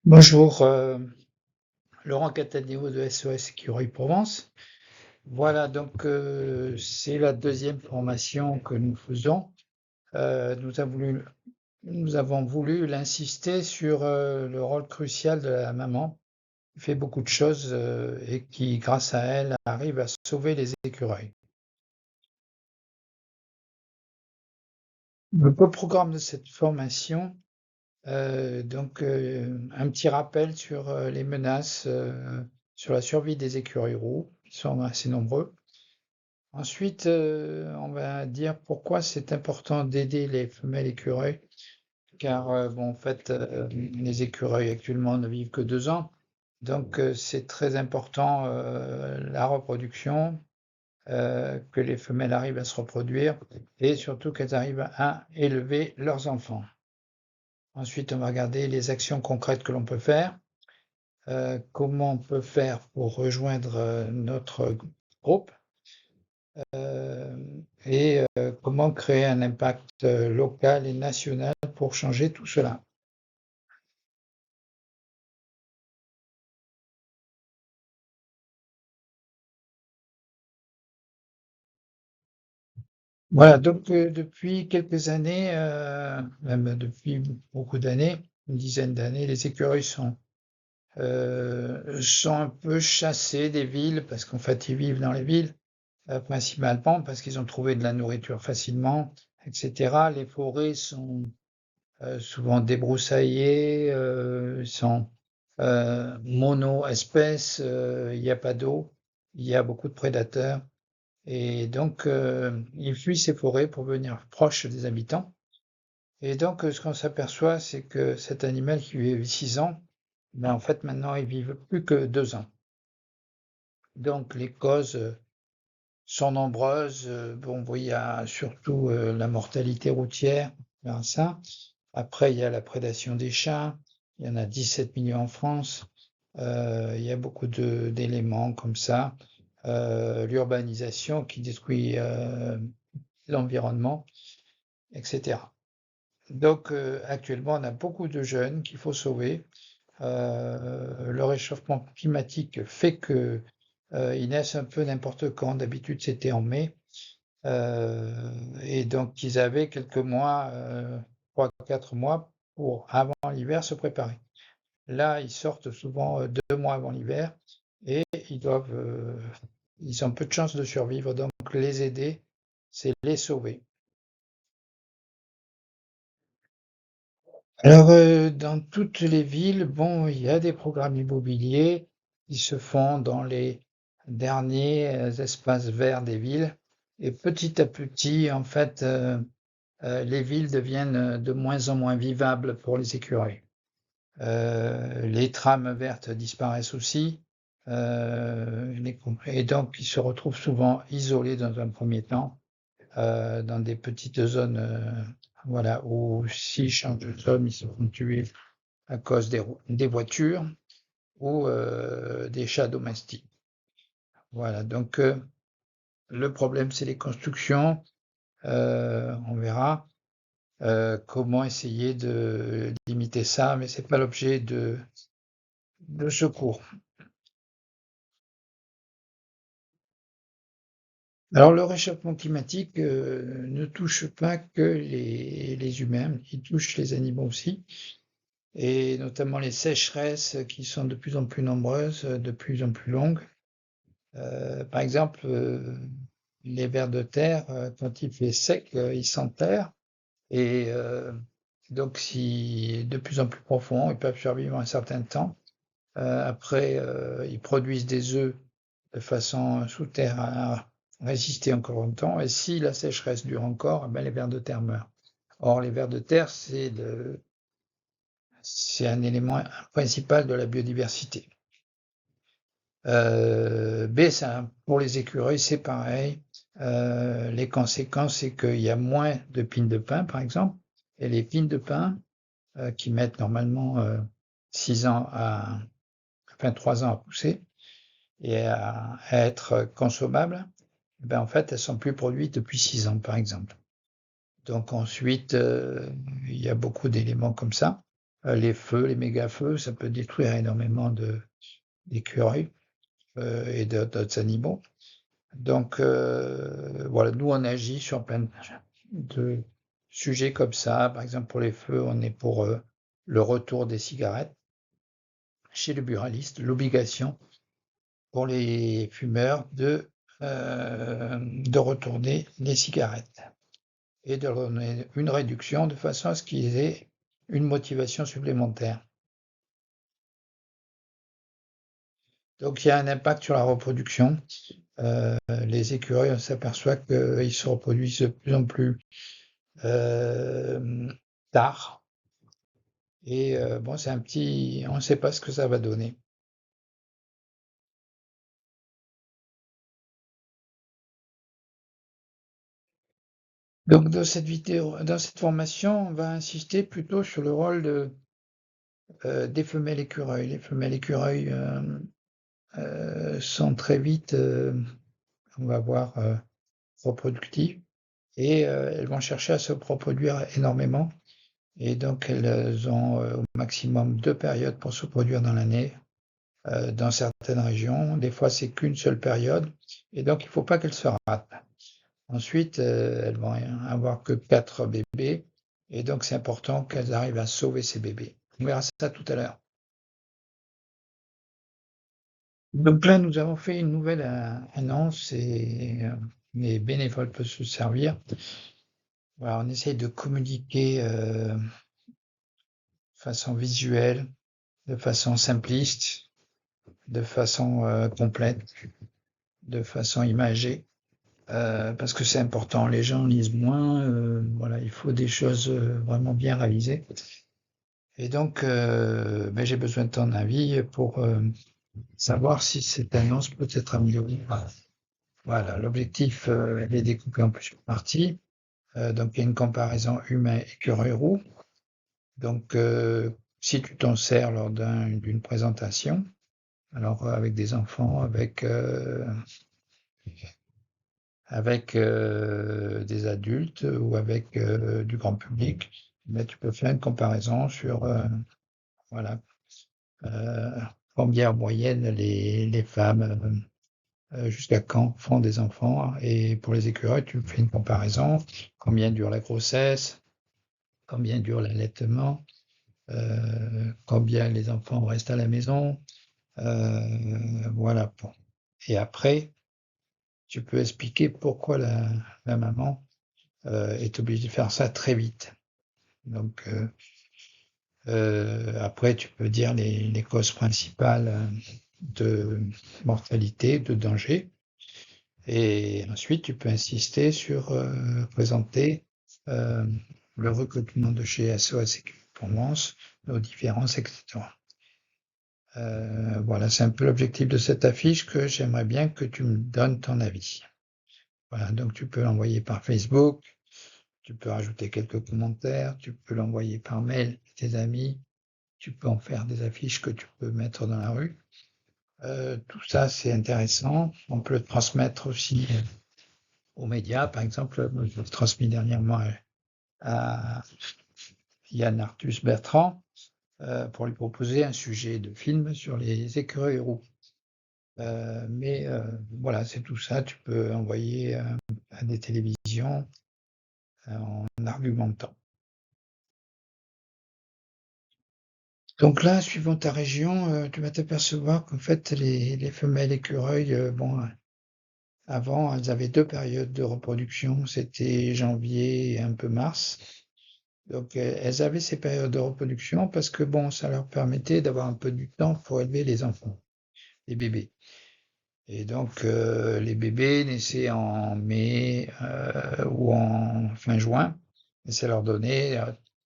Bonjour, Laurent Cattaneo de SOS Écureuil Provence. Voilà, donc c'est la deuxième formation que nous faisons. Nous nous avons voulu l'insister sur le rôle crucial de la maman, qui fait beaucoup de choses et qui, grâce à elle, arrive à sauver les écureuils. Le programme de cette formation, un petit rappel sur les menaces, sur la survie des écureuils roux, qui sont assez nombreux. Ensuite, on va dire pourquoi c'est important d'aider les femelles écureuils, car bon, en fait, les écureuils actuellement ne vivent que 2 ans, donc c'est très important, la reproduction, que les femelles arrivent à se reproduire et surtout qu'elles arrivent à élever leurs enfants. Ensuite, on va regarder les actions concrètes que l'on peut faire, comment on peut faire pour rejoindre, notre groupe. Comment créer un impact, local et national pour changer tout cela. Voilà, donc depuis quelques années, même depuis beaucoup d'années, une dizaine d'années, les écureuils sont un peu chassés des villes parce qu'en fait, ils vivent dans les villes, principalement parce qu'ils ont trouvé de la nourriture facilement et cetera. Les forêts sont souvent débroussaillées, sont mono-espèces, il y a pas d'eau, il y a beaucoup de prédateurs et donc ils fuient ces forêts pour venir proche des habitants et donc ce qu'on s'aperçoit, c'est que cet animal qui vivait 6 ans, ben, en fait, maintenant, il vit plus que 2 ans. Donc les causes, sont nombreuses, bon, il y a surtout, la mortalité routière, il y a ça. Après, il y a la prédation des chats, il y en a 17 millions en France. Il y a beaucoup d'éléments comme ça. L'urbanisation qui détruit, l'environnement et cetera. Donc actuellement, on a beaucoup de jeunes qu'il faut sauver. Le réchauffement climatique fait que, ils naissent un peu n'importe quand. D'habitude, c'était en mai. Et donc ils avaient quelques mois, 3-4 mois pour, avant l'hiver, se préparer. Là, ils sortent souvent, 2 mois avant l'hiver et ils doivent, ils ont peu de chances de survivre, donc les aider, c'est les sauver. Alors, dans toutes les villes, bon, il y a des programmes immobiliers qui se font dans les derniers, espaces verts des villes et petit à petit, en fait, les villes deviennent, de moins en moins vivables pour les écureuils. Les trames vertes disparaissent aussi, et donc ils se retrouvent souvent isolés dans un premier temps, dans des petites zones, voilà, où s'ils changent de zone, ils se font tuer à cause des voitures ou, des chats domestiques. Voilà, donc le problème, c'est les constructions, on verra. Comment essayer de limiter ça, mais c'est pas l'objet de ce cours. Alors le réchauffement climatique, ne touche pas que les humains, il touche les animaux aussi et notamment les sécheresses qui sont de plus en plus nombreuses, de plus en plus longues. Par exemple, les vers de terre, quand il fait sec, ils s'enterrent et donc si de plus en plus profond, ils peuvent survivre un certain temps. Après, ils produisent des œufs de façon sous terre à résister encore longtemps et si la sécheresse dure encore, eh ben, les vers de terre meurent. Or les vers de terre, c'est un élément principal de la biodiversité. Ça pour les écureuils, c'est pareil. Les conséquences, c'est qu'il y a moins de pines de pin, par exemple, et les pines de pin, qui mettent normalement, 6 ans à enfin 3 ans à pousser, et à être consommables, ben, en fait, elles sont plus produites depuis 6 ans, par exemple. Donc ensuite, il y a beaucoup d'éléments comme ça. Les feux, les méga-feux, ça peut détruire énormément d'écureuils et d'autres animaux. Donc voilà, nous on agit sur plein de sujets comme ça. Par exemple, pour les feux, on est pour le retour des cigarettes chez le buraliste, l'obligation pour les fumeurs de retourner les cigarettes et de leur donner une réduction de façon à ce qu'ils aient une motivation supplémentaire. Donc il y a un impact sur la reproduction. Les écureuils, on s'aperçoit qu'ils se reproduisent de plus en plus tard. Et bon, c'est on ne sait pas ce que ça va donner. Donc dans cette formation, on va insister plutôt sur le rôle des femelles écureuils. Les femelles écureuils sont très vite, on va voir, reproductives et elles vont chercher à se reproduire énormément. Et donc elles ont au maximum 2 périodes pour se produire dans l'année, dans certaines régions. Des fois, c'est qu'une seule période et donc il ne faut pas qu'elles se ratent. Ensuite, elles vont avoir que 4 bébés et donc c'est important qu'elles arrivent à sauver ces bébés. On verra ça tout à l'heure. Donc là, nous avons fait une nouvelle annonce et les bénévoles peuvent se servir. Voilà, on essaye de communiquer de façon visuelle, de façon simpliste, de façon complète, de façon imagée, parce que c'est important. Les gens lisent moins. Voilà, il faut des choses vraiment bien réalisées. Et donc, j'ai besoin de ton avis pour savoir si cette annonce peut être améliorée. Voilà, l'objectif est découpé en plusieurs parties. Donc, il y a une comparaison humain-écureuil-roux. Donc, si tu t'en sers lors d'une présentation, alors avec des enfants, avec des adultes ou avec du grand public, mais tu peux faire une comparaison sur voilà, combien en moyenne les femmes jusqu'à quand font des enfants. Et pour les écureuils, tu fais une comparaison, combien dure la grossesse, combien dure l'allaitement, combien les enfants restent à la maison. Voilà. Bon. Et après, tu peux expliquer pourquoi la maman est obligée de faire ça très vite. Donc, après, tu peux dire les causes principales de mortalité, de danger. Et ensuite, tu peux insister sur présenter le recrutement de chez SOS Performance, nos différences, etc. Voilà, c'est un peu l'objectif de cette affiche que j'aimerais bien que tu me donnes ton avis. Voilà, donc tu peux l'envoyer par Facebook, tu peux rajouter quelques commentaires, tu peux l'envoyer par mail à tes amis, tu peux en faire des affiches que tu peux mettre dans la rue. Tout ça, c'est intéressant. On peut le transmettre aussi aux médias. Par exemple, je l'ai transmis dernièrement à Yann Arthus Bertrand pour lui proposer un sujet de film sur les écureuils roux. Voilà, c'est tout ça. Tu peux envoyer à des télévisions en argumentant. Donc là, suivant ta région, tu vas t'apercevoir qu'en fait, les femelles écureuils, avant, elles avaient 2 périodes de reproduction, c'était janvier et un peu mars. Donc, elles avaient ces périodes de reproduction parce que bon, ça leur permettait d'avoir un peu du temps pour élever les enfants, les bébés. Et donc, les bébés naissaient en mai ou en fin juin, et ça leur donnait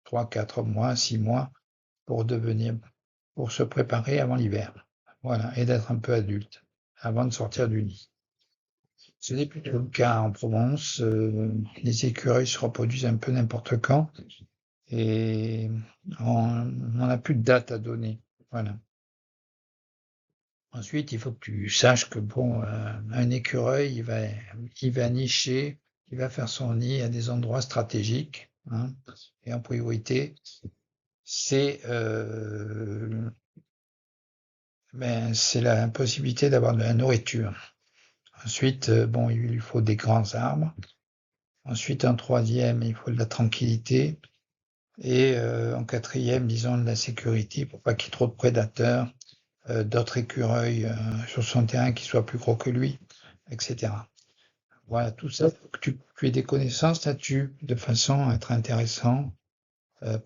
3, 4 mois, 6 mois pour se préparer avant l'hiver. Voilà, et d'être un peu adulte avant de sortir du nid. Ce n'est plus le cas en Provence. Les écureuils se reproduisent un peu n'importe quand et on n'a plus de date à donner. Voilà. Ensuite, il faut que tu saches que bon, un écureuil, il va nicher, il va faire son nid à des endroits stratégiques, hein, et en priorité, c'est c'est l'impossibilité d'avoir de la nourriture. Ensuite, bon, il lui faut des grands arbres. Ensuite, en troisième, il faut de la tranquillité. Et en quatrième, disons, de la sécurité pour pas qu'il y ait trop de prédateurs, d'autres écureuils sur son terrain qui soient plus gros que lui, etc. Voilà, tout ça, faut que tu aies des connaissances là-dessus, de façon à être intéressant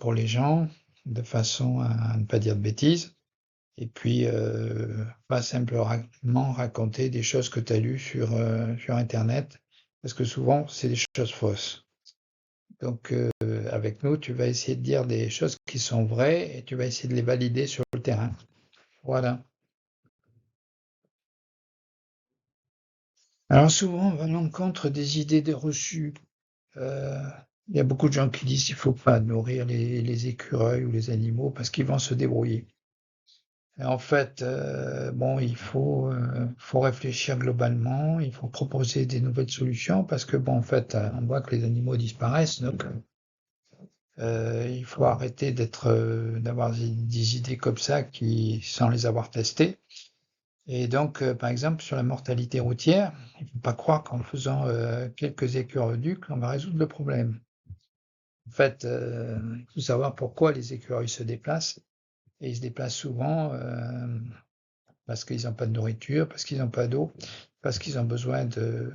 pour les gens, de façon à ne pas dire de bêtises, et puis pas simplement raconter des choses que tu as lues sur Internet, parce que souvent, c'est des choses fausses. Donc, avec nous, tu vas essayer de dire des choses qui sont vraies et tu vas essayer de les valider sur le terrain. Voilà. Alors souvent, on va à l'encontre des idées de reçues. Il y a beaucoup de gens qui disent qu'il ne faut pas nourrir les écureuils ou les animaux parce qu'ils vont se débrouiller. Et en fait, bon, faut réfléchir globalement, il faut proposer des nouvelles solutions parce que, bon, en fait, on voit que les animaux disparaissent, donc il faut arrêter d'avoir des idées comme ça sans les avoir testées. Et donc, par exemple, sur la mortalité routière, il ne faut pas croire qu'en faisant quelques écureuils-ducs, on va résoudre le problème. En fait, il faut savoir pourquoi les écureuils se déplacent. Et ils se déplacent souvent parce qu'ils n'ont pas de nourriture, parce qu'ils n'ont pas d'eau, parce qu'ils ont besoin de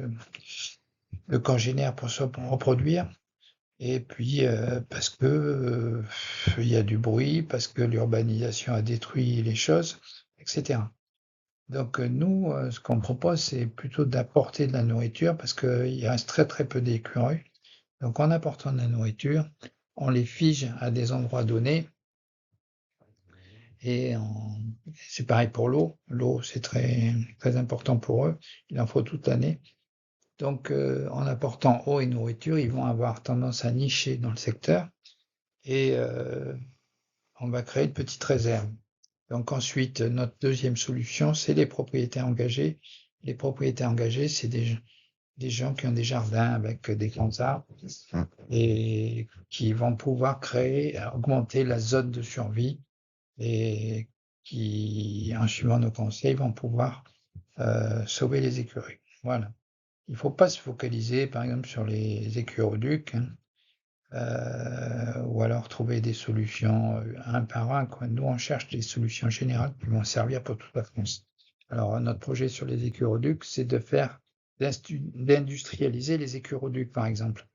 congénères pour se reproduire. Et puis parce que il y a du bruit, parce que l'urbanisation a détruit les choses, etc. Donc nous, ce qu'on propose, c'est plutôt d'apporter de la nourriture parce qu'il reste très très peu d'écureuils. Donc en apportant de la nourriture, on les fige à des endroits donnés et c'est pareil pour l'eau. L'eau, c'est très très important pour eux. Il en faut toute l'année. Donc en apportant eau et nourriture, ils vont avoir tendance à nicher dans le secteur et on va créer une petite réserve. Donc ensuite, notre deuxième solution, c'est les propriétés engagées. Les propriétés engagées, c'est des gens qui ont des jardins avec des grands arbres et qui vont pouvoir augmenter la zone de survie et qui, en suivant nos conseils, vont pouvoir sauver les écureuils. Voilà. Il ne faut pas se focaliser, par exemple, sur les écureuils-ducs, hein, ou alors trouver des solutions un par un, quoi. Nous, on cherche des solutions générales qui vont servir pour toute la France. Alors, notre projet sur les écureuils-ducs, c'est d'industrialiser les écureuils-ducs, par exemple.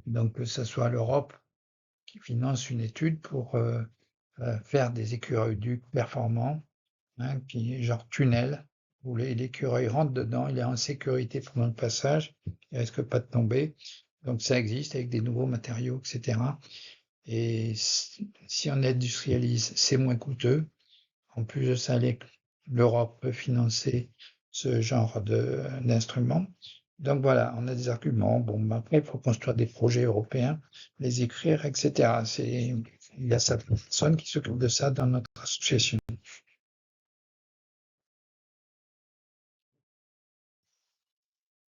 Donc, que ce soit l'Europe qui finance une étude pour faire des écureuils-ducs performants, hein, genre tunnel, où l'écureuil rentre dedans, il est en sécurité pendant le passage, il risque pas de tomber. Donc ça existe avec des nouveaux matériaux, etc. Et si on industrialise, c'est moins coûteux. En plus de ça, l'Europe peut financer ce genre d'instruments. Donc voilà, on a des arguments. Bon, après, il faut construire des projets européens, les écrire, etc. Il y a certaines personnes qui s'occupent de ça dans notre association.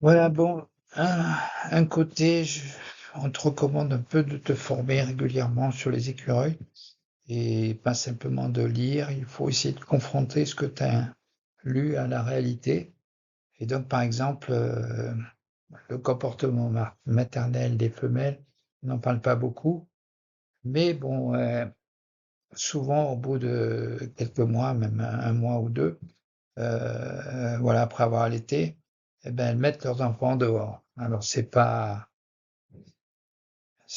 Voilà, bon, un côté, on te recommande un peu de te former régulièrement sur les écureuils et pas simplement de lire. Il faut essayer de confronter ce que tu as lu à la réalité. Et donc, par exemple, le comportement maternel des femelles, on n'en parle pas beaucoup, mais bon, souvent au bout de quelques mois, même un mois ou deux, voilà, après avoir allaité, eh ben, elles mettent leurs enfants dehors. Alors c'est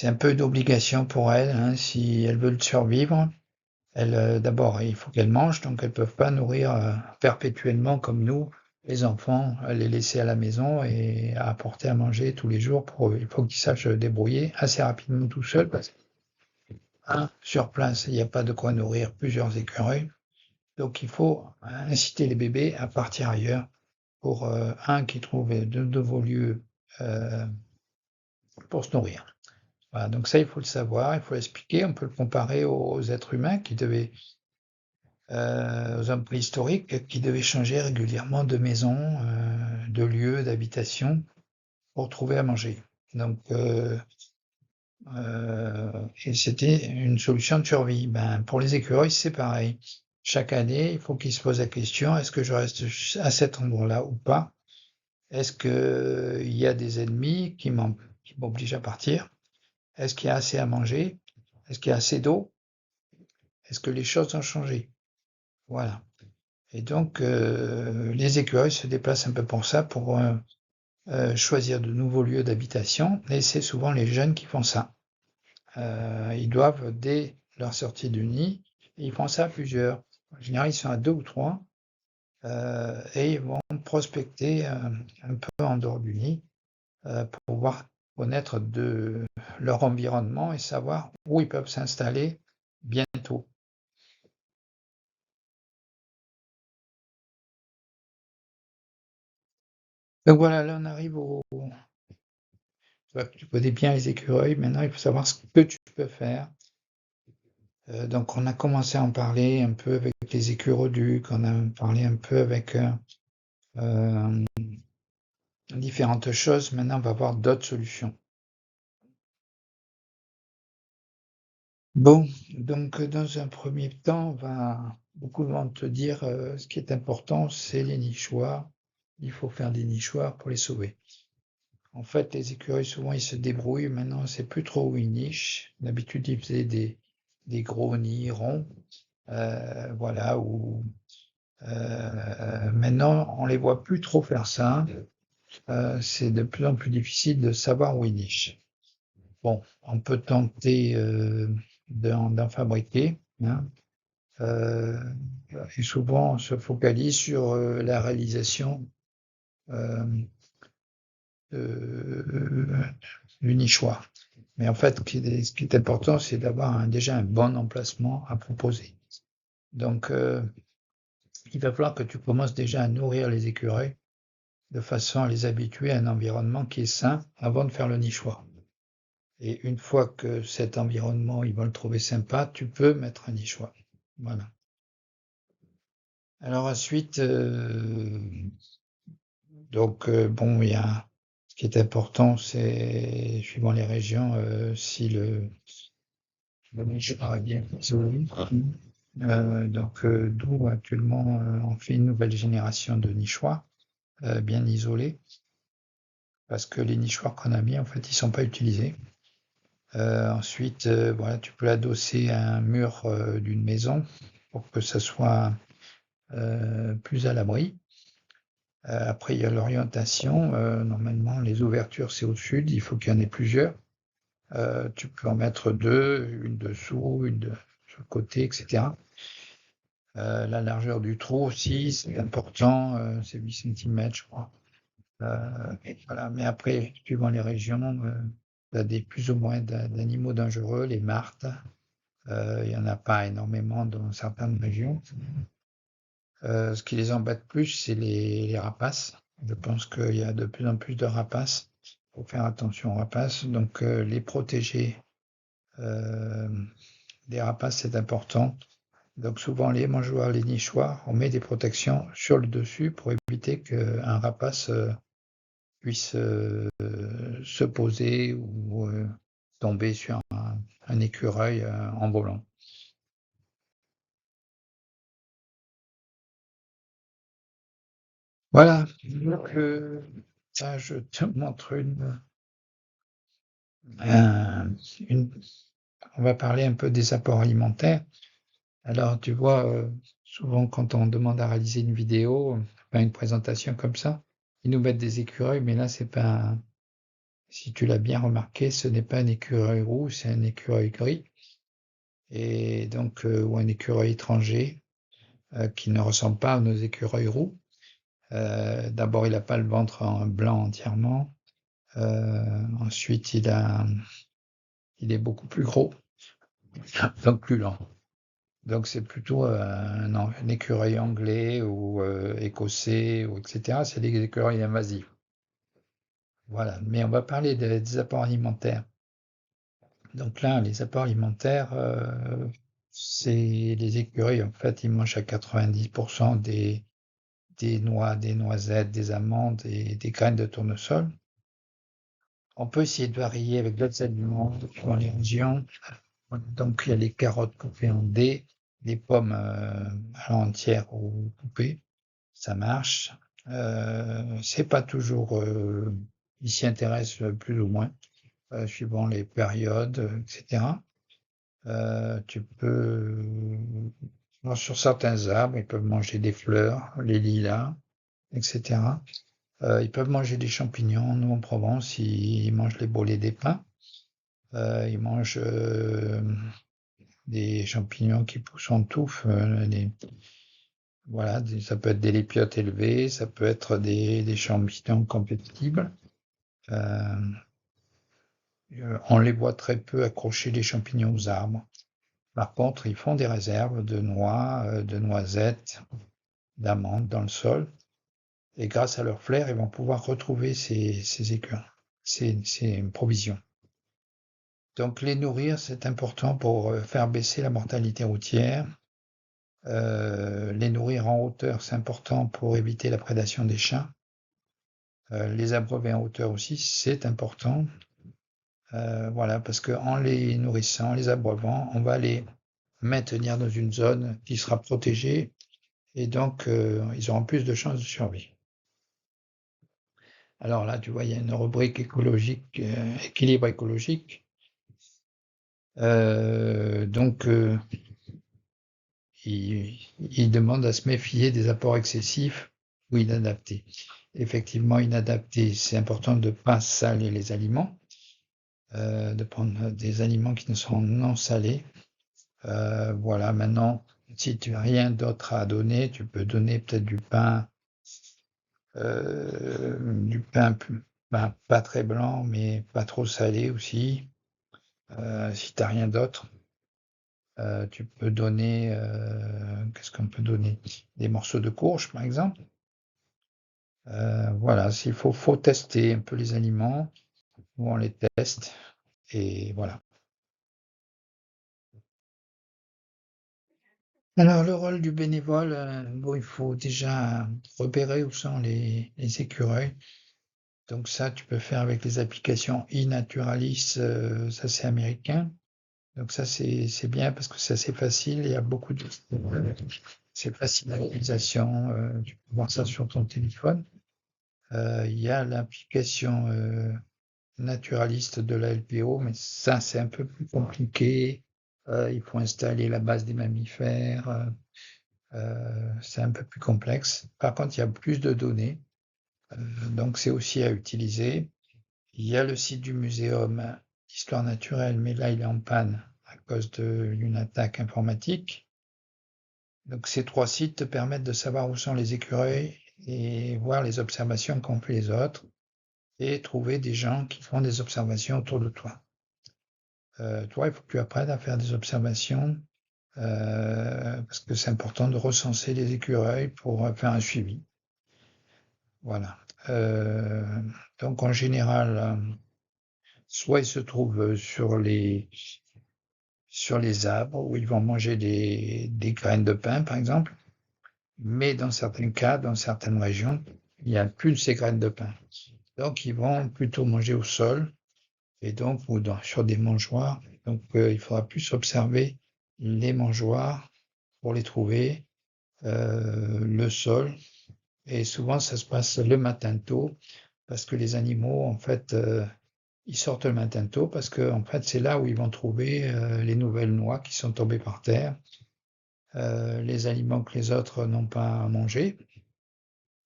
un peu une obligation pour elles, hein, si elles veulent survivre. D'abord, il faut qu'elles mangent, donc elles peuvent pas nourrir perpétuellement comme nous, les enfants, les laisser à la maison et à apporter à manger tous les jours pour eux. Il faut qu'ils sachent se débrouiller assez rapidement tout seuls parce que, sur place, il n'y a pas de quoi nourrir plusieurs écureuils. Donc il faut inciter les bébés à partir ailleurs pour, qu'ils trouvent de nouveaux lieux pour se nourrir. Voilà, donc ça, il faut le savoir, il faut l'expliquer. On peut le comparer aux êtres humains aux hommes préhistoriques qui devaient changer régulièrement de maison, de lieu d'habitation pour trouver à manger. Donc et c'était une solution de survie. Ben, pour les écureuils, c'est pareil. Chaque année, il faut qu'ils se posent la question: «Est-ce que je reste à cet endroit-là ou pas? Est-ce qu'il y a des ennemis qui m'obligent à partir? Est-ce qu'il y a assez à manger? Est-ce qu'il y a assez d'eau? Est-ce que les choses ont changé?» Voilà. Et donc, les écureuils se déplacent un peu pour ça, pour choisir de nouveaux lieux d'habitation, et c'est souvent les jeunes qui font ça. Ils doivent, dès leur sortie du nid, ils font ça à plusieurs. En général, ils sont à 2 ou 3, et ils vont prospecter un peu en dehors du nid, pour pouvoir connaître leur environnement et savoir où ils peuvent s'installer bientôt. Donc voilà, là on arrive tu connais bien les écureuils, maintenant il faut savoir ce que tu peux faire. Donc on a commencé à en parler un peu avec les écuroducs, on a parlé un peu avec euh, différentes choses. Maintenant, on va voir d'autres solutions. Bon, donc dans un premier temps, beaucoup vont te dire ce qui est important, c'est les nichoirs. Il faut faire des nichoirs pour les sauver. En fait, les écureuils, souvent, ils se débrouillent. Maintenant, c'est plus trop où ils nichent. D'habitude, ils faisaient des gros nids ronds. Voilà, maintenant, on les voit plus trop faire ça. C'est de plus en plus difficile de savoir où ils nichent. Bon, on peut tenter d'en fabriquer, hein, euh, et souvent on se focalise sur la réalisation euh, de- du nichoir. Mais en fait, ce qui est important, c'est d'avoir déjà un bon emplacement à proposer. Donc, il va falloir que tu commences déjà à nourrir les écureuils de façon à les habituer à un environnement qui est sain avant de faire le nichoir. Et une fois que cet environnement, ils vont le trouver sympa, tu peux mettre un nichoir. Voilà. Alors ensuite, bon, ce qui est important, c'est, suivant les régions, si le nichoir est bien isolé. D'où actuellement, on fait une nouvelle génération de nichoirs bien isolés, parce que les nichoirs qu'on a mis, en fait, ils sont pas utilisés. Ensuite, voilà, tu peux l'adosser à un mur d'une maison pour que ça soit plus à l'abri. Après, il y a l'orientation. Normalement, les ouvertures, c'est au sud. Il faut qu'il y en ait plusieurs. Tu peux en mettre deux, une dessous, sur le côté, etc. La largeur du trou aussi, c'est important. C'est 8 cm, je crois. Voilà. Mais après, suivant les régions, tu as plus ou moins d'animaux dangereux, les martres. Il n'y en a pas énormément dans certaines régions. Ce qui les embête plus, c'est les rapaces. Je pense qu'il y a de plus en plus de rapaces. Il faut faire attention aux rapaces. Donc, les protéger euh, des rapaces, c'est important. Donc, souvent, les mangeoires, les nichoirs, on met des protections sur le dessus pour éviter qu'un rapace puisse se poser ou tomber sur un écureuil en volant. Voilà, donc ça, je te montre un- une, on va parler un peu des apports alimentaires. Alors, tu vois, souvent quand on demande à réaliser une vidéo, enfin une présentation comme ça, ils nous mettent des écureuils, mais là, c'est pas, si tu l'as bien remarqué, ce n'est pas un écureuil roux, c'est un écureuil gris, et donc, ou un écureuil étranger, qui ne ressemble pas à nos écureuils roux. D'abord, il n'a pas le ventre en blanc entièrement. Ensuite, il est beaucoup plus gros, donc plus lent. Donc c'est plutôt un écureuil anglais ou écossais, ou etc. C'est des écureuils invasifs. Voilà. Mais on va parler des apports alimentaires. Donc là, les apports alimentaires, c'est les écureuils, en fait, ils mangent à 90% des noix, des noisettes, des amandes et des graines de tournesol. On peut essayer de varier avec d'autres aliments dans les régions. Donc, il y a les carottes coupées en dés, les pommes à l'entière ou coupées, ça marche. C'est pas toujours, ils s'y intéressent plus ou moins, suivant les périodes, etc. Tu peux, sur certains arbres, ils peuvent manger des fleurs, les lilas, etc. Ils peuvent manger des champignons. Nous, en Provence, ils mangent les bolets des pins. Ils mangent des champignons qui poussent en touffe. Voilà, ça peut être des lépiotes élevées, ça peut être des champignons compétibles. On les voit très peu accrocher les champignons aux arbres. Par contre, ils font des réserves de noix, de noisettes, d'amandes dans le sol. Et grâce à leur flair, ils vont pouvoir retrouver ces écureuils, ces provisions. Donc les nourrir, c'est important pour faire baisser la mortalité routière. Les nourrir en hauteur, c'est important pour éviter la prédation des chats. Les abreuver en hauteur aussi, c'est important. Voilà, parce qu'en les nourrissant, en les abreuvant, on va les maintenir dans une zone qui sera protégée et donc ils auront plus de chances de survie. Alors là, tu vois, il y a une rubrique écologique, équilibre écologique. Donc, il demande à se méfier des apports excessifs ou inadaptés. Effectivement, inadaptés, c'est important de ne pas saler les aliments, de prendre des aliments qui ne sont non salés. Voilà, maintenant, si tu n'as rien d'autre à donner, tu peux donner peut-être du pain pas très blanc, mais pas trop salé aussi. Si tu n'as rien d'autre, tu peux donner, qu'est-ce qu'on peut donner? Des morceaux de courge, par exemple. Voilà, faut tester un peu les aliments, où on les teste, et voilà. Alors, le rôle du bénévole, bon, il faut déjà repérer où sont les écureuils. Donc ça, tu peux faire avec les applications eNaturalis, ça c'est américain. Donc ça, c'est bien parce que c'est assez facile, il y a beaucoup de... C'est facile d'utilisation, tu peux voir ça sur ton téléphone. Il y a l'application naturaliste de la LPO, mais ça, c'est un peu plus compliqué. Il faut installer la base des mammifères. C'est un peu plus complexe. Par contre, il y a plus de données, donc c'est aussi à utiliser. Il y a le site du muséum d'histoire naturelle, mais là, il est en panne à cause d'une attaque informatique. Donc ces 3 sites te permettent de savoir où sont les écureuils et voir les observations qu'ont fait les autres et trouver des gens qui font des observations autour de toi. Toi, il faut que tu apprennes à faire des observations parce que c'est important de recenser les écureuils pour faire un suivi. Voilà. Donc en général, soit ils se trouvent sur les arbres où ils vont manger des graines de pin, par exemple, mais dans certains cas, dans certaines régions, il n'y a plus de ces graines de pin. Donc ils vont plutôt manger au sol et donc ou sur des mangeoires. Donc il faudra plus observer les mangeoires pour les trouver, le sol. Et souvent ça se passe le matin tôt parce que les animaux en fait ils sortent le matin tôt parce que en fait c'est là où ils vont trouver les nouvelles noix qui sont tombées par terre, les aliments que les autres n'ont pas mangés.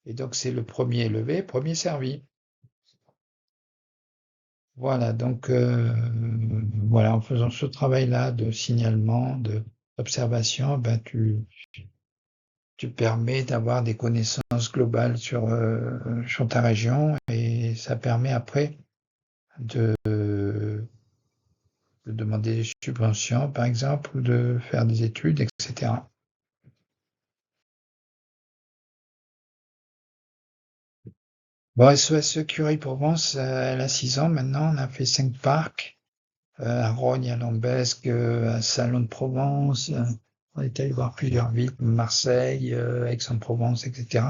Et donc c'est le premier levé, premier servi. Voilà, donc voilà, en faisant ce travail-là de signalement, d'observation, ben tu permets d'avoir des connaissances globales sur ta région et ça permet après de demander des subventions, par exemple, ou de faire des études, etc. Bon, SOS Curie Provence, elle a 6 ans maintenant, on a fait 5 parcs, à Rognes, à Lambesc, à Salon de Provence, on est allé voir plusieurs villes, Marseille, Aix-en-Provence, etc.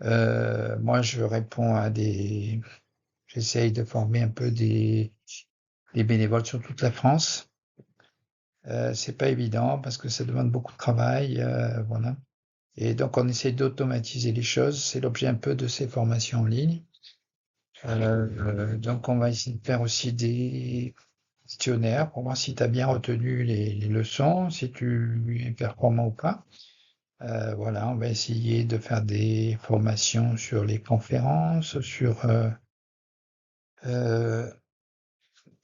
Moi, je réponds à des j'essaye de former un peu des bénévoles sur toute la France. C'est pas évident parce que ça demande beaucoup de travail, voilà. Et donc on essaie d'automatiser les choses. C'est l'objet un peu de ces formations en ligne. Donc on va essayer de faire aussi des questionnaires pour voir si tu as bien retenu les leçons, si tu es performant ou pas. Voilà, on va essayer de faire des formations sur les conférences, sur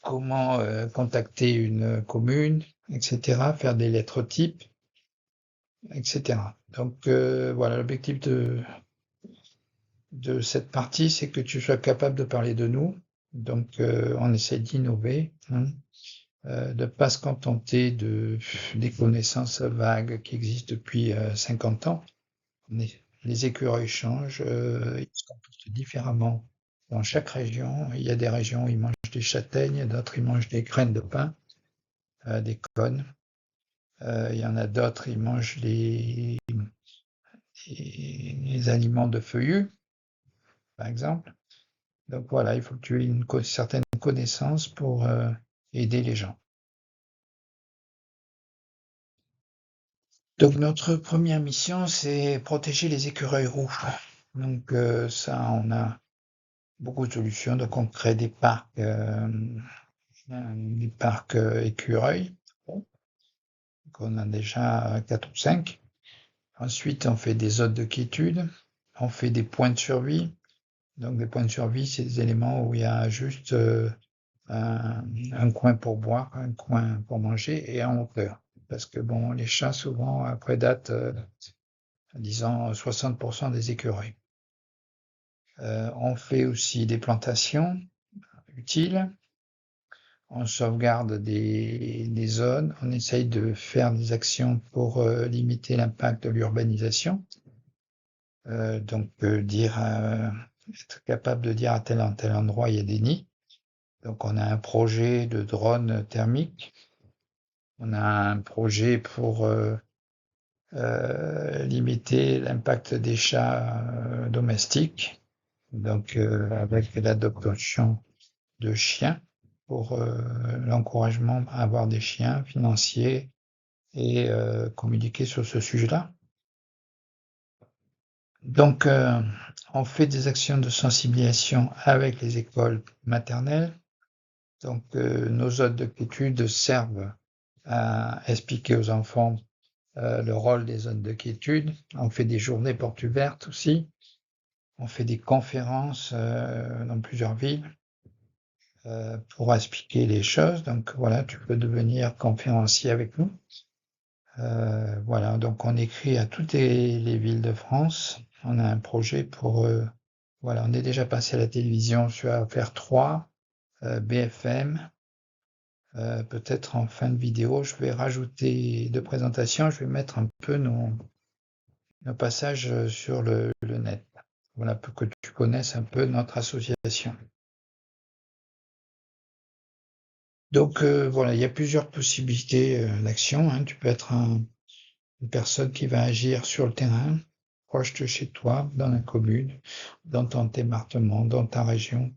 comment contacter une commune, etc., faire des lettres types, etc. Donc voilà, l'objectif de cette partie, c'est que tu sois capable de parler de nous. Donc on essaie d'innover, hein, de ne pas se contenter des connaissances vagues qui existent depuis 50 ans. Les écureuils changent, ils se comportent différemment dans chaque région. Il y a des régions où ils mangent des châtaignes, d'autres ils mangent des graines de pin, des cônes. Il y en a d'autres, ils mangent les aliments de feuillus, par exemple. Donc voilà, il faut que tu aies une certaine connaissance pour aider les gens. Donc notre première mission, c'est protéger les écureuils roux. Donc ça, on a beaucoup de solutions. Donc on crée des parcs écureuils. Donc on a déjà 4 ou 5. Ensuite, on fait des zones de quiétude. On fait des points de survie. Donc des points de survie, c'est des éléments où il y a juste un coin pour boire, un coin pour manger et en hauteur. Parce que bon, les chats souvent prédatent, disons, 60% des écureuils. On fait aussi des plantations utiles. On sauvegarde des zones. On essaye de faire des actions pour limiter l'impact de l'urbanisation. Donc être capable de dire à tel endroit il y a des nids. Donc on a un projet de drone thermique. On a un projet pour limiter l'impact des chats domestiques, donc avec l'adoption de chiens pour l'encouragement à avoir des chiens financiers et communiquer sur ce sujet-là. Donc on fait des actions de sensibilisation avec les écoles maternelles. Donc nos zones de quiétude servent à expliquer aux enfants le rôle des zones de quiétude. On fait des journées portes ouvertes aussi. On fait des conférences dans plusieurs villes pour expliquer les choses. Donc voilà, tu peux devenir conférencier avec nous. Voilà, donc on écrit à toutes les villes de France. On a un projet pour... voilà, on est déjà passé à la télévision sur Affaire 3, BFM. Peut-être en fin de vidéo, je vais rajouter de présentation, je vais mettre un peu nos passages sur le net. Voilà, pour que tu connaisses un peu notre association. Donc voilà, il y a plusieurs possibilités d'action, hein. Tu peux être une personne qui va agir sur le terrain, proche de chez toi, dans la commune, dans ton département, dans ta région.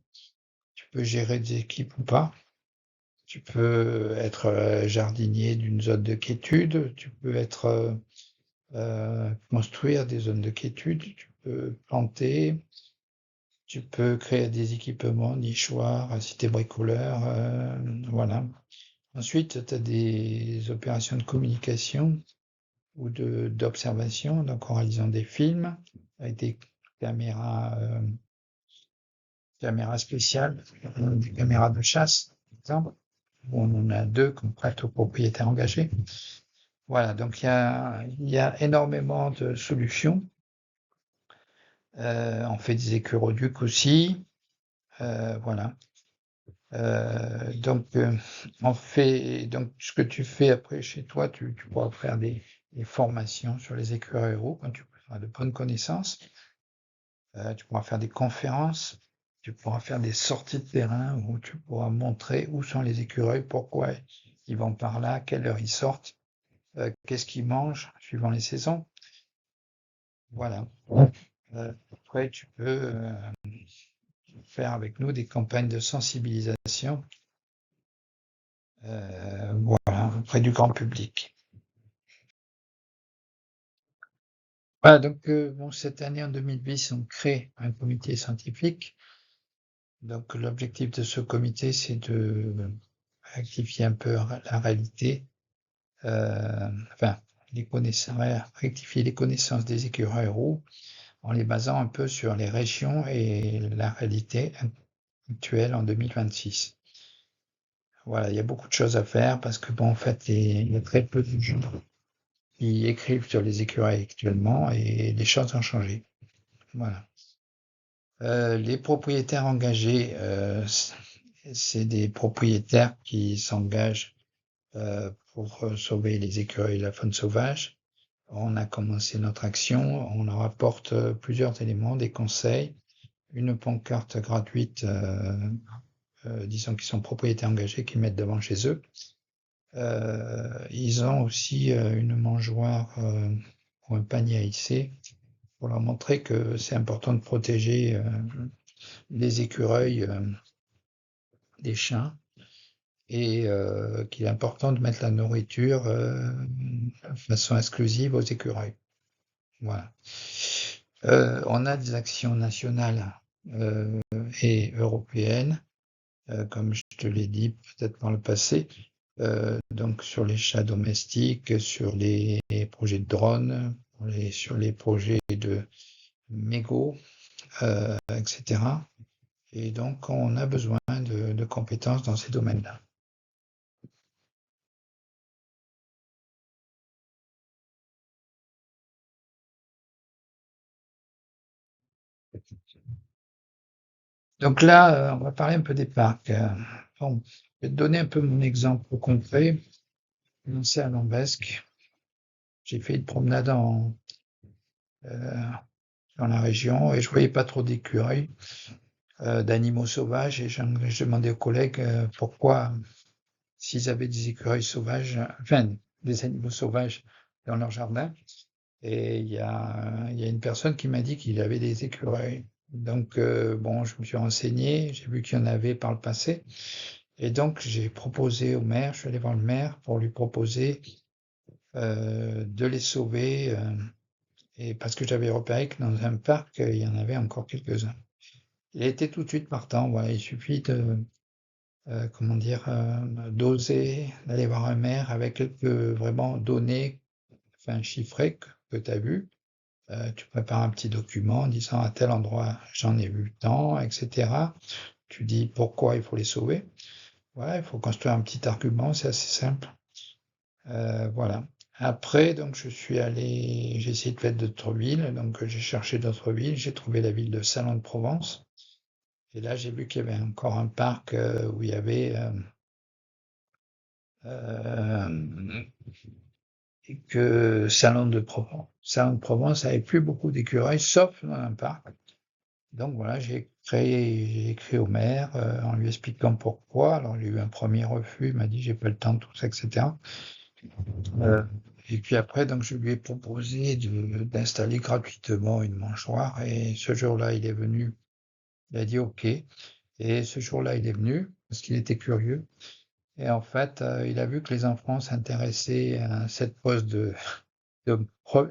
Tu peux gérer des équipes ou pas. Tu peux être jardinier d'une zone de quiétude. Tu peux être construire des zones de quiétude. Tu peux planter. Tu peux créer des équipements, nichoirs, si t'es bricoleur, voilà. Ensuite, tu as des opérations de communication ou d'observation, donc en réalisant des films avec des caméras, spéciales, des caméras de chasse, par exemple. On en a 2 qu'on prête aux propriétaires engagés. Voilà, donc il y a énormément de solutions. On fait des écuroducs aussi, voilà. Donc ce que tu fais après chez toi, tu pourras faire des formations sur les écureuils roux quand tu auras de bonnes connaissances. Tu pourras faire des conférences, tu pourras faire des sorties de terrain où tu pourras montrer où sont les écureuils, pourquoi ils vont par là, à quelle heure ils sortent, qu'est-ce qu'ils mangent suivant les saisons. Voilà. Après, tu peux faire avec nous des campagnes de sensibilisation voilà, auprès du grand public. Voilà, donc bon, cette année, en 2010, on crée un comité scientifique. Donc l'objectif de ce comité, c'est de rectifier un peu la réalité, enfin, rectifier les connaissances des écureuils roux en les basant un peu sur les régions et la réalité actuelle en 2026. Voilà, il y a beaucoup de choses à faire parce que bon, en fait, il y a très peu de gens qui écrivent sur les écureuils actuellement et les choses ont changé. Voilà. Les propriétaires engagés, c'est des propriétaires qui s'engagent pour sauver les écureuils et la faune sauvage. On a commencé notre action, on leur apporte plusieurs éléments, des conseils, une pancarte gratuite, disons qu'ils sont propriétaires engagés, qu'ils mettent devant chez eux. Ils ont aussi une mangeoire ou un panier à hisser pour leur montrer que c'est important de protéger les écureuils des chiens et qu'il est important de mettre la nourriture de façon exclusive aux écureuils. Voilà. On a des actions nationales et européennes, comme je te l'ai dit peut-être dans le passé, donc sur les chats domestiques, sur les projets de drones, sur les projets de mégots, etc. Et donc on a besoin de compétences dans ces domaines-là. Donc là, on va parler un peu des parcs. Bon, je vais te donner un peu mon exemple concret. J'ai commencé à Lambesc. J'ai fait une promenade euh, dans la région et je voyais pas trop d'écureuils, d'animaux sauvages et je demandais aux collègues pourquoi, s'ils avaient des écureuils sauvages, enfin des animaux sauvages dans leur jardin. Et il y a une personne qui m'a dit qu'il avait des écureuils. Donc bon, je me suis renseigné, j'ai vu qu'il y en avait par le passé. Et donc j'ai proposé au maire, je suis allé voir le maire pour lui proposer de les sauver. Et parce que j'avais repéré que dans un parc, il y en avait encore quelques-uns. Il a été tout de suite partant. Voilà, il suffit de, comment dire, d'oser, d'aller voir un maire avec quelques vraiment données, enfin chiffrées que tu as vues. Tu prépares un petit document en disant à tel endroit j'en ai vu tant, etc. Tu dis pourquoi il faut les sauver. Voilà, il faut construire un petit argument, c'est assez simple. Voilà. Après, donc, j'ai essayé de faire d'autres villes, donc j'ai cherché d'autres villes, j'ai trouvé la ville de Salon de Provence, et là j'ai vu qu'il y avait encore un parc où il y avait et que Salon de Provence avait plus beaucoup d'écureuils, sauf dans un parc. Donc voilà, j'ai écrit au maire en lui expliquant pourquoi. Alors il y a eu un premier refus, il m'a dit j'ai pas le temps, tout ça, etc. Euh, et puis après, donc, je lui ai proposé d'installer gratuitement une mangeoire. Et ce jour-là, il est venu. Il a dit OK. Et ce jour-là, il est venu parce qu'il était curieux. Et en fait, il a vu que les enfants s'intéressaient à cette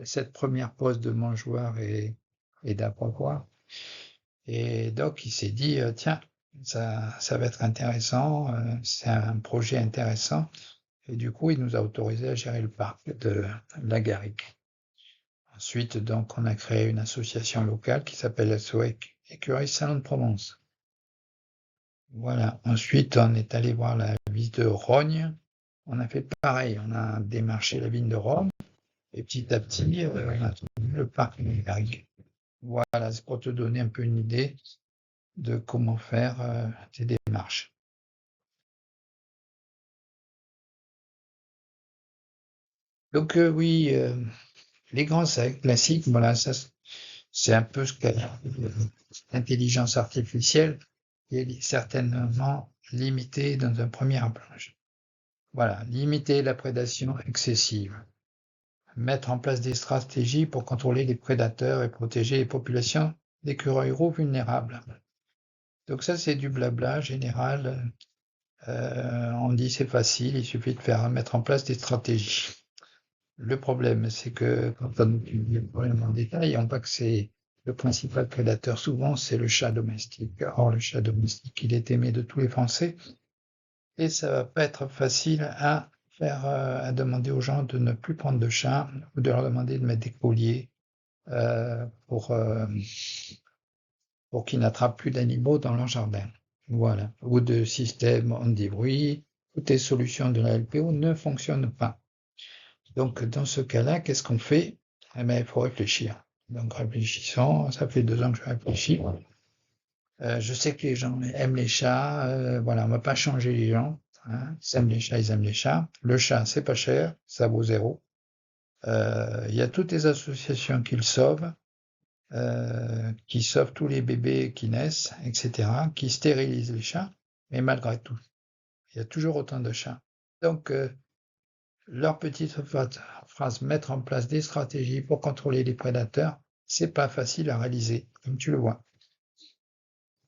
cette première pose de mangeoire et d'abreuvoir. Et donc, il s'est dit, tiens, ça va être intéressant. C'est un projet intéressant. Et du coup, il nous a autorisé à gérer le parc de la Garrigue. Ensuite, donc, on a créé une association locale qui s'appelle SOEC, Écurie Salon de Provence. Voilà. Ensuite, on est allé voir la ville de Rognes. On a fait pareil, on a démarché la ville de Rome et petit à petit, on a trouvé le parc de la Garrigue. Voilà, c'est pour te donner un peu une idée de comment faire ces démarches. Donc oui, les grands classiques, voilà, ça c'est un peu ce qu'est l'intelligence artificielle qui est certainement limitée dans un premier abordage. Voilà, limiter la prédation excessive, mettre en place des stratégies pour contrôler les prédateurs et protéger les populations d'écureuils roux vulnérables. Donc ça, c'est du blabla général. On dit c'est facile, il suffit de mettre en place des stratégies. Le problème, c'est que quand on étudie le problème en détail, on voit que c'est le principal prédateur souvent, c'est le chat domestique. Or, le chat domestique, il est aimé de tous les Français et ça va pas être facile à faire, à demander aux gens de ne plus prendre de chat ou de leur demander de mettre des colliers euh, pour, euh, pour qu'ils n'attrapent plus d'animaux dans leur jardin. Voilà. Ou de systèmes anti-bruit. Toutes les solutions de la LPO ne fonctionnent pas. Donc, dans ce cas-là, qu'est-ce qu'on fait? Eh bien, il faut réfléchir. Donc, réfléchissons. Ça fait 2 ans que je réfléchis. Je sais que les gens aiment les chats. Voilà, on ne va pas changer les gens. Hein. Ils aiment les chats, ils aiment les chats. Le chat, c'est pas cher, ça vaut 0. Il y a toutes les associations qui sauvent tous les bébés qui naissent, etc., qui stérilisent les chats, mais malgré tout, il y a toujours autant de chats. Donc, leur petite phrase, mettre en place des stratégies pour contrôler les prédateurs, c'est pas facile à réaliser, comme tu le vois.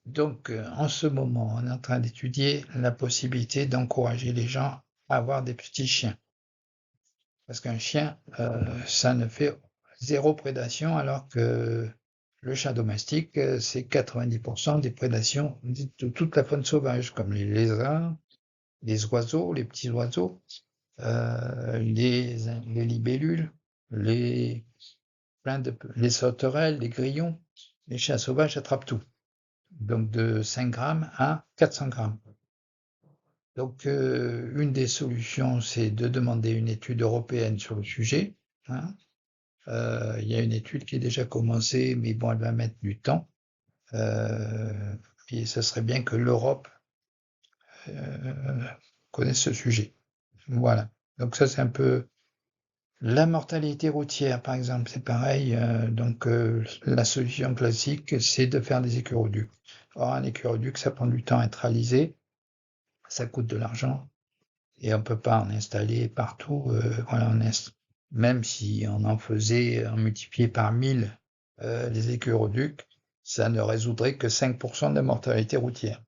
Donc, en ce moment, on est en train d'étudier la possibilité d'encourager les gens à avoir des petits chiens. Parce qu'un chien, ça ne fait 0 prédation, alors que le chat domestique, c'est 90% des prédations de toute la faune sauvage, comme les lézards, les oiseaux, les petits oiseaux, les libellules, les sauterelles, les grillons. Les chiens sauvages attrapent tout. Donc de 5 grammes à 400 grammes. Donc une des solutions, c'est de demander une étude européenne sur le sujet. Hein. Il y a une étude qui est déjà commencée, mais bon, elle va mettre du temps. Et ce serait bien que l'Europe connaisse ce sujet. Voilà. Donc ça, c'est un peu la mortalité routière, par exemple, c'est pareil. Donc la solution classique, c'est de faire des écuroducs. Or, un écuroduc, ça prend du temps à être réalisé, ça coûte de l'argent, et on peut pas en installer partout. Voilà, même si on en faisait, on multipliait par 1000 les écuroducs, ça ne résoudrait que 5% de la mortalité routière.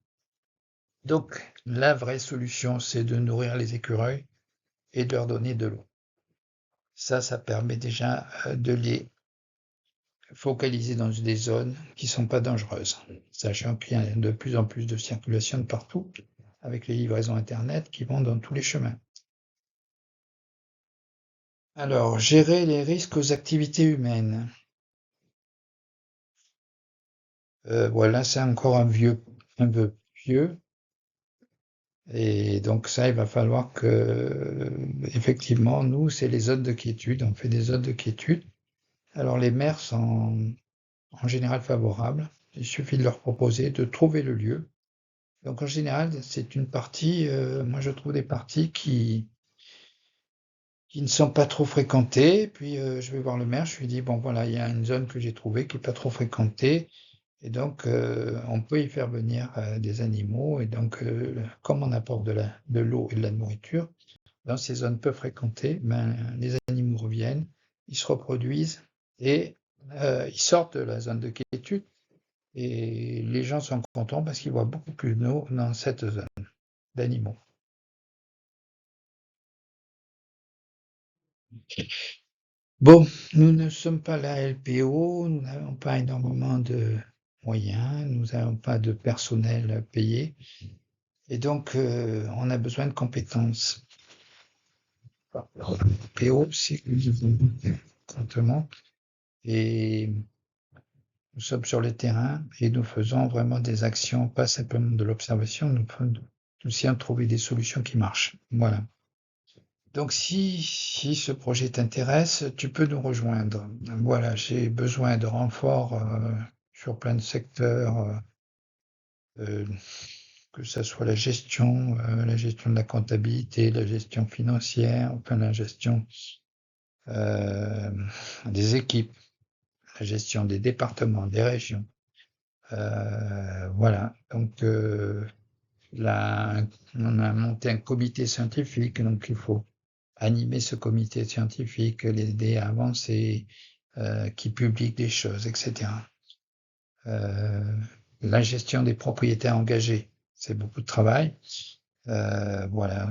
Donc, la vraie solution, c'est de nourrir les écureuils et de leur donner de l'eau. Ça permet déjà de les focaliser dans des zones qui sont pas dangereuses, sachant qu'il y a de plus en plus de circulation de partout, avec les livraisons Internet qui vont dans tous les chemins. Alors, gérer les risques aux activités humaines. Voilà, c'est encore un peu vieux. Et donc ça, il va falloir que, effectivement, nous, c'est les zones de quiétude. On fait des zones de quiétude. Alors les maires sont en général favorables. Il suffit de leur proposer de trouver le lieu. Donc en général, c'est une partie, moi je trouve des parties qui ne sont pas trop fréquentées. Puis je vais voir le maire, je lui dis, bon voilà, il y a une zone que j'ai trouvée qui n'est pas trop fréquentée. Et donc, on peut y faire venir des animaux. Et donc, comme on apporte de l'eau et de la nourriture, dans ces zones peu fréquentées, ben, les animaux reviennent, ils se reproduisent et ils sortent de la zone de quiétude. Et les gens sont contents parce qu'ils voient beaucoup plus d'eau dans cette zone d'animaux. Bon, nous ne sommes pas la LPO, nous n'avons pas énormément de moyens, nous n'avons pas de personnel payé. Et donc, on a besoin de compétences. PO, c'est exactement. Et nous sommes sur le terrain et nous faisons vraiment des actions, pas simplement de l'observation, nous faisons aussi à trouver des solutions qui marchent. Voilà. Donc, si ce projet t'intéresse, tu peux nous rejoindre. Voilà, j'ai besoin de renforts sur plein de secteurs. Que ça soit la gestion de la comptabilité, la gestion financière, enfin la gestion des équipes, la gestion des départements, des régions. Voilà. Donc là, on a monté un comité scientifique, donc il faut animer ce comité scientifique, l'aider à avancer, qui publie des choses, etc. la gestion des propriétaires engagés, c'est beaucoup de travail. Voilà,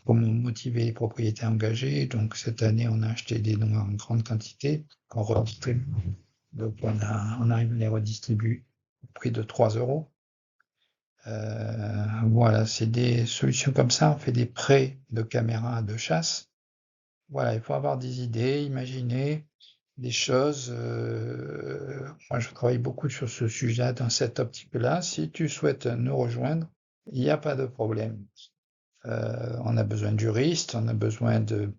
comment motiver les propriétaires engagés. Donc cette année, on a acheté des noix en grande quantité qu'on redistribue. Donc on arrive à les redistribuer au prix de 3 €. Voilà, c'est des solutions comme ça. On fait des prêts de caméras de chasse. Voilà, il faut avoir des idées, imaginer des choses. Moi, je travaille beaucoup sur ce sujet dans cette optique-là. Si tu souhaites nous rejoindre, il n'y a pas de problème. On a besoin de juristes, on a besoin de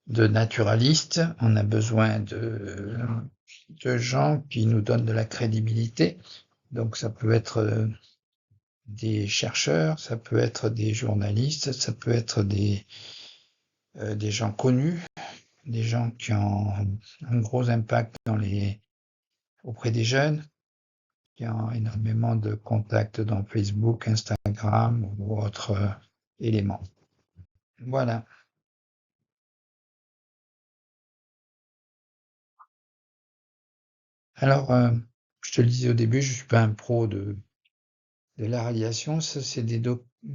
naturalistes, on a besoin de gens qui nous donnent de la crédibilité. Donc ça peut être des chercheurs, ça peut être des journalistes, ça peut être des gens connus, des gens qui ont un gros impact auprès des jeunes, qui ont énormément de contacts dans Facebook, Instagram ou autres éléments. Voilà. Alors, je te le disais au début, je suis pas un pro de la radiation. Ça, c'est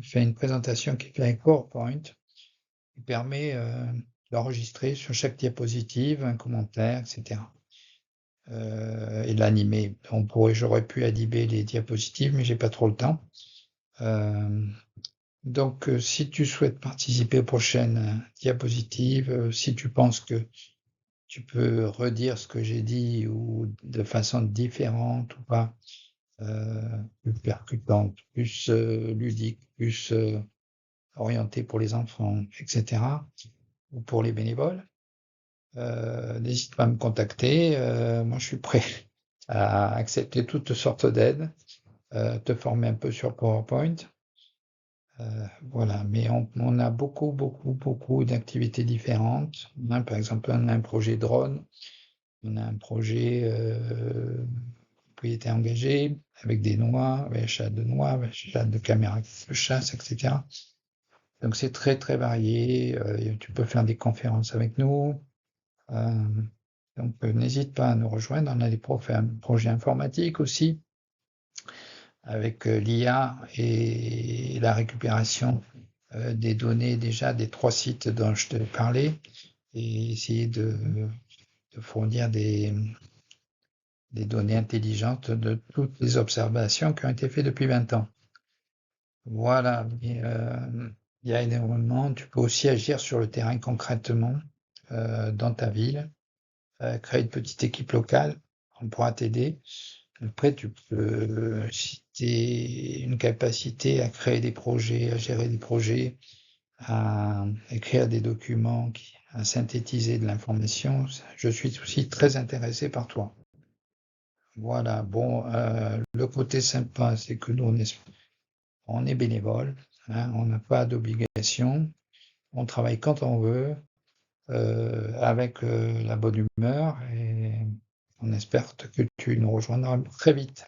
fait une présentation qui est faite avec PowerPoint, qui permet d'enregistrer sur chaque diapositive un commentaire, etc. Et de l'animer. J'aurais pu animer les diapositives, mais j'ai pas trop le temps. Donc, si tu souhaites participer aux prochaines diapositives, si tu penses que tu peux redire ce que j'ai dit ou de façon différente ou pas, plus percutante, plus ludique, plus orientée pour les enfants, etc., ou pour les bénévoles, n'hésite pas à me contacter. Moi, je suis prêt à accepter toutes sortes d'aides, te former un peu sur PowerPoint. Voilà, mais on a beaucoup d'activités différentes. Par exemple, on a un projet drone, on a un projet propriété engagée avec des noix, avec achat de noix, avec achat de caméras de chasse, etc. Donc c'est très varié. Tu peux faire des conférences avec nous. Donc n'hésite pas à nous rejoindre. On a des projets informatiques aussi avec l'IA et la récupération des données déjà des 3 sites dont je te parlais et essayer de fournir des données intelligentes de toutes les observations qui ont été faites depuis 20 ans. Voilà, il y a énormément. Tu peux aussi agir sur le terrain concrètement dans ta ville, créer une petite équipe locale, on pourra t'aider. Après, tu peux, si tu as une capacité à créer des projets, à gérer des projets, à écrire des documents, à synthétiser de l'information, je suis aussi très intéressé par toi. Voilà, bon, le côté sympa, c'est que nous, on est bénévole, hein, on n'a pas d'obligation, on travaille quand on veut, avec la bonne humeur, et on espère que tu nous rejoindras très vite.